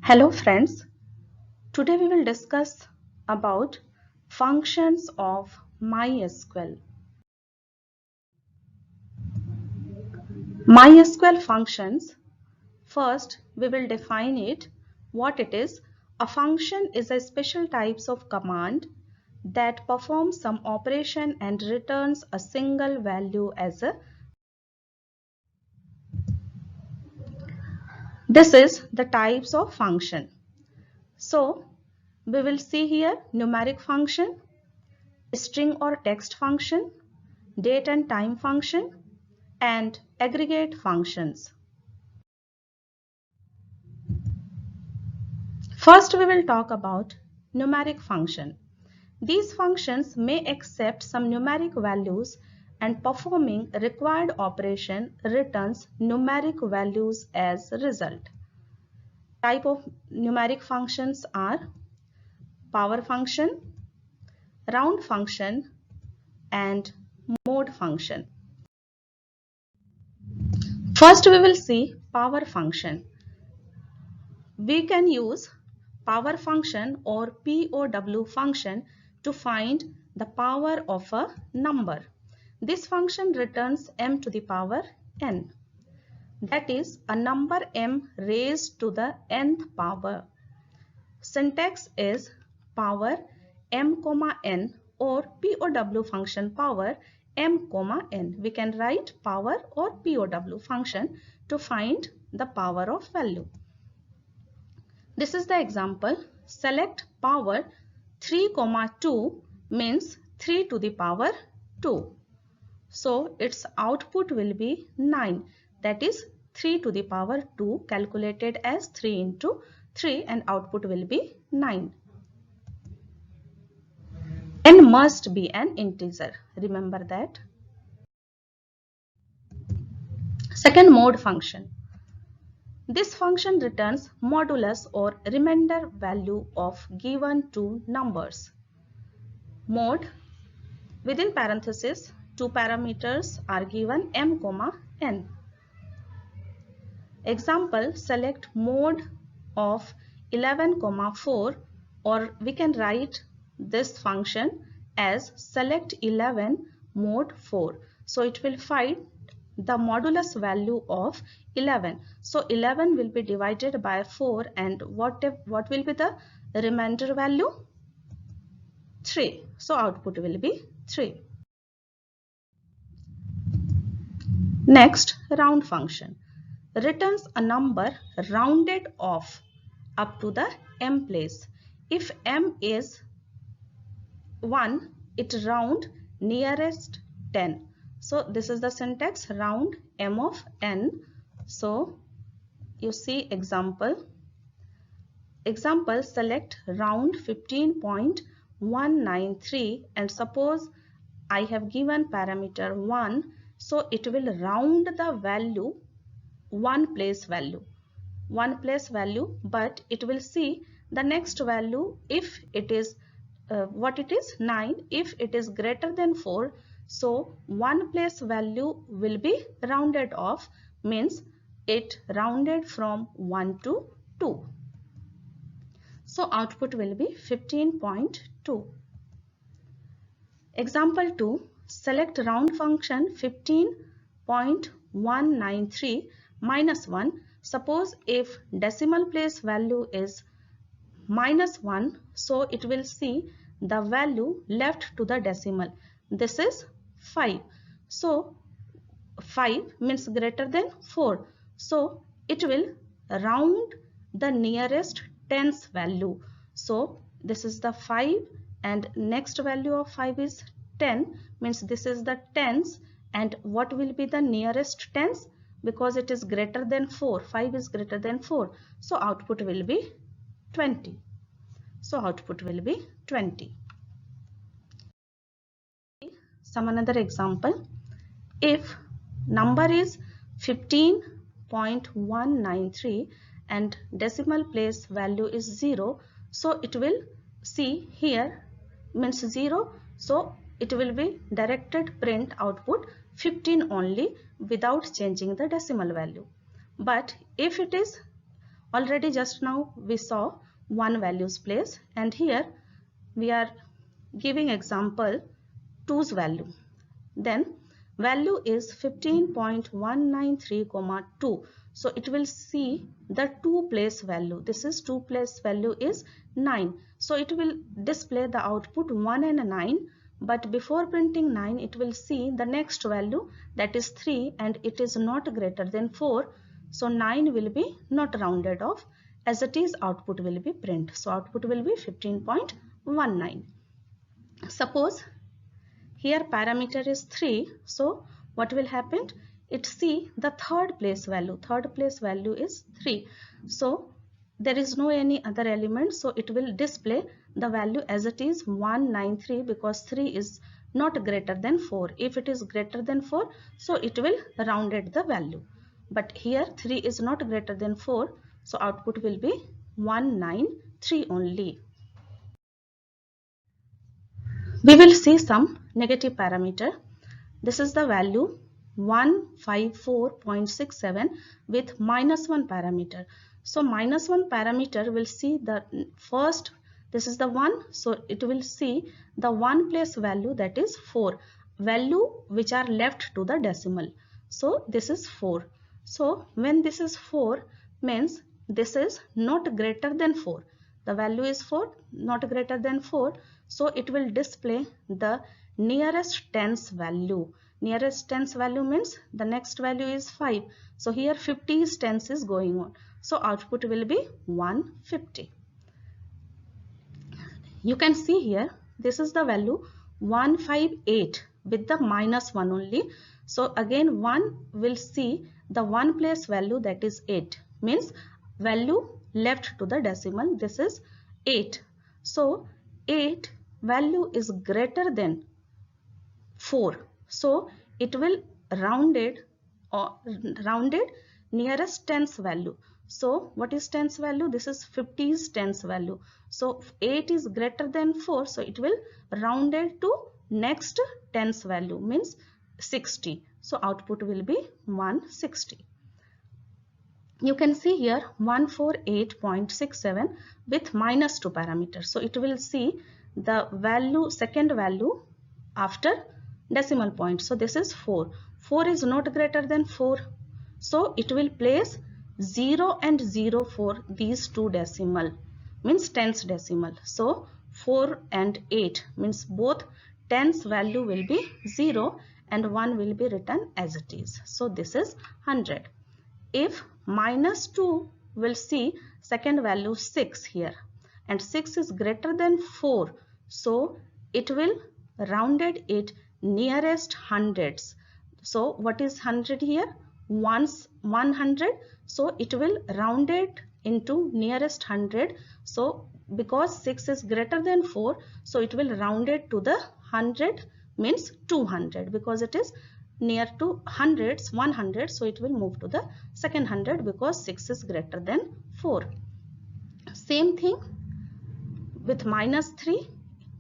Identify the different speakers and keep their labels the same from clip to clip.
Speaker 1: Hello friends, today we will discuss about functions of MySQL. MySQL functions, first we will define it, what it is. A function is a special types of command that performs some operation and returns a single value as a. This is the types of function. So we will see here numeric function, string or text function, date and time function, and aggregate functions. First, we will talk about numeric function. These functions may accept some numeric values and performing required operation returns numeric values as a result. Type of numeric functions are power function, round function, and mode function. First, we will see power function. We can use power function or POW function to find the power of a number. This function returns m to the power n. That is a number m raised to the nth power. Syntax is power m comma n or POW function power m comma n. We can write power or POW function to find the power of value. This is the example. Select power 3, 2 means 3 to the power 2. So its output will be 9. That is 3 to the power 2 calculated as 3 into 3 and output will be 9. N must be an integer. Remember that. Second, mode function. This function returns modulus or remainder value of given two numbers. Mode, within parenthesis, two parameters are given m, n. Example, select mode of 11, 4, or we can write this function as select 11 mode 4. So it will find the modulus value of 11. So 11 will be divided by 4 and what will be the remainder value? 3. So output will be 3. Next, round function returns a number rounded off up to the m place. If m is 1, it round nearest 10. So this is the syntax, round m of n. So you see example. Example, select round 15.193 and suppose I have given parameter 1. So it will round the value one place value, but it will see the next value if it is what it is 9. If it is greater than 4, so one place value will be rounded off, means it rounded from 1 to 2. So output will be 15.2. Example 2, select round function 15.193 minus 1. Suppose if decimal place value is -1, so it will see the value left to the decimal. This is 5. So 5 means greater than 4. So it will round the nearest tens value. So this is the 5 and next value of 5 is 10, means this is the tens, and what will be the nearest tens? Because it is greater than 4, 5 is greater than 4, so output will be 20. So output will be 20. Some another example. If number is 15.193 and decimal place value is 0, so it will see here means 0, so it will be directed print output 15 only without changing the decimal value. But if it is Already just now we saw one value's place, and here we are giving example 2's value. Then value is 15.193, 2. So it will see the 2 place value. This is 2 place value is 9. So it will display the output 1 and 9. But before printing 9, it will see the next value, that is 3, and it is not greater than 4. So 9 will be not rounded off. As it is, output will be print. So output will be 15.19. Suppose here parameter is 3. So what will happen? It see the third place value. Third place value is 3. So there is no any other element. So it will display the value as it is 193, because 3 is not greater than 4. If it is greater than 4, so it will rounded the value. But here 3 is not greater than 4. So output will be 193 only. We will see some negative parameter. This is the value 154.67 with -1 parameter. So -1 parameter will see the first, this is the 1. So it will see the 1 place value, that is 4. Value which are left to the decimal. So this is 4. So when this is 4 means this is not greater than 4. The value is 4, not greater than 4. So it will display the nearest tens value. Nearest tens value means the next value is 5. So here 50 is tens is going on. So output will be 150. You can see here, this is the value 158 with the -1 only. So again 1 will see the 1 place value, that is 8. Means value left to the decimal, this is 8. So 8 value is greater than 4. So it will rounded nearest tens value. So what is tens value? This is 50's tens value. So 8 is greater than 4. So it will rounded to next tens value, means 60. So output will be 160. You can see here 148.67 with -2 parameters. So it will see the value, second value after decimal point. So this is 4. 4 is not greater than 4. So it will place 0 and 0 for these two decimal, means tens decimal. So 4 and 8 means both tens value will be 0 and 1 will be written as it is. So this is 100. If -2 will see second value 6 here, and 6 is greater than 4, so it will rounded it nearest hundreds. So what is 100 here? Once 100, so it will round it into nearest 100. So because 6 is greater than 4, so it will round it to the 100, means 200, because it is near to hundreds, 100. So it will move to the second 100 because 6 is greater than 4. Same thing with -3.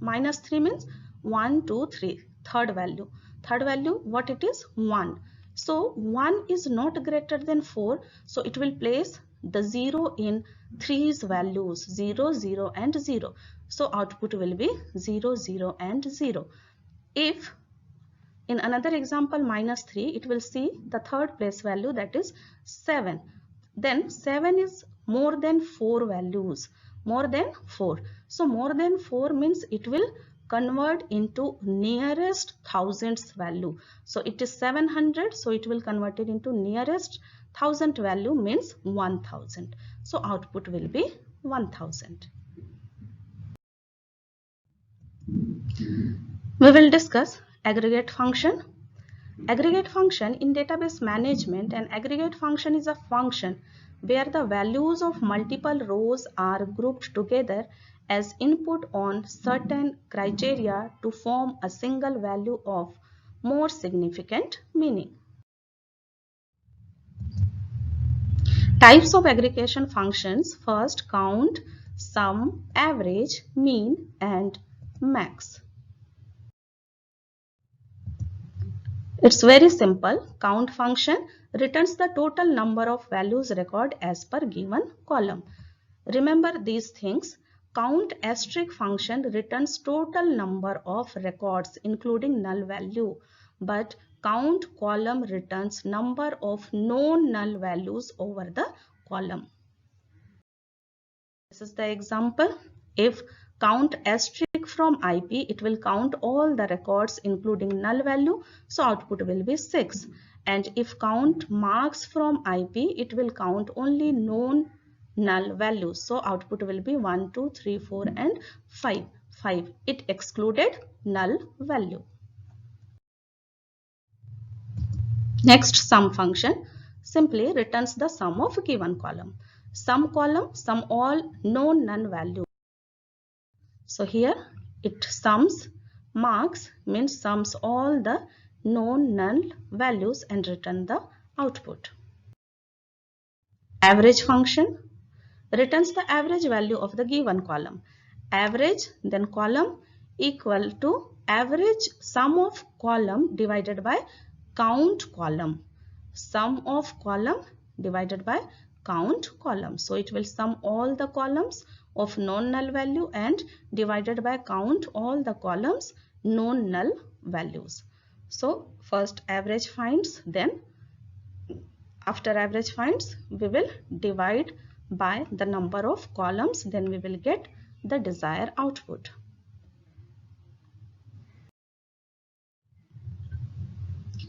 Speaker 1: -3 means 1, 2, 3. Third value. Third value, what it is? 1. So 1 is not greater than 4. So it will place the 0 in 3's values, 0, 0 and 0. So output will be 0, 0 and 0. If in another example -3, it will see the third place value, that is 7. Then 7 is more than 4 values, more than 4. So more than 4 means it will convert into nearest thousands value. So it is 700, so it will convert it into nearest thousand value, means 1000. So output will be 1000. We will discuss aggregate function. Aggregate function in database management, an aggregate function is a function where the values of multiple rows are grouped together as input on certain criteria to form a single value of more significant meaning. Types of aggregation functions: first, count, sum, average, mean and max. It's very simple. Count function, returns the total number of values recorded as per given column. Remember these things. Count asterisk function returns total number of records including null value, but count column returns number of known null values over the column. This is the example. If count asterisk from IP, it will count all the records including null value, so output will be 6. And if count marks from IP, it will count only known null values, so output will be 1, 2, 3, 4 and 5. It excluded null value. Next, sum function simply returns the sum of a given column. Sum column, sum all known null value. So here it sums, marks means sums all the known null values and return the output. Average function returns the average value of the given column. Average then column equal to average sum of column divided by count column. Sum of column divided by count column. So it will sum all the columns of known null value and divided by count all the columns known null values. So first average finds, then after average finds we will divide by the number of columns, then we will get the desired output.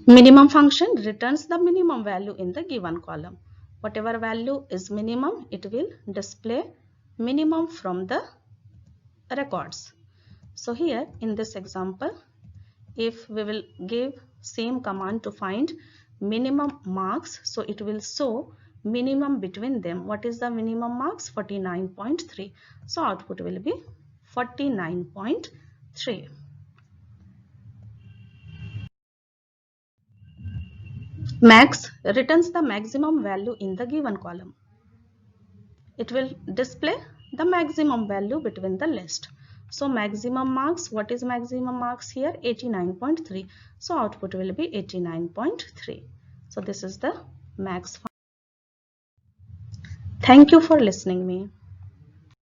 Speaker 1: Minimum function returns the minimum value in the given column. Whatever value is minimum, it will display minimum from the records. So here in this example, if we will give same command to find minimum marks, so it will show minimum between them. What is the minimum marks? 49.3. So output will be 49.3. Max returns the maximum value in the given column. It will display the maximum value between the list. So maximum marks, what is maximum marks here? 89.3. So output will be 89.3. So this is the max. Thank you for listening me.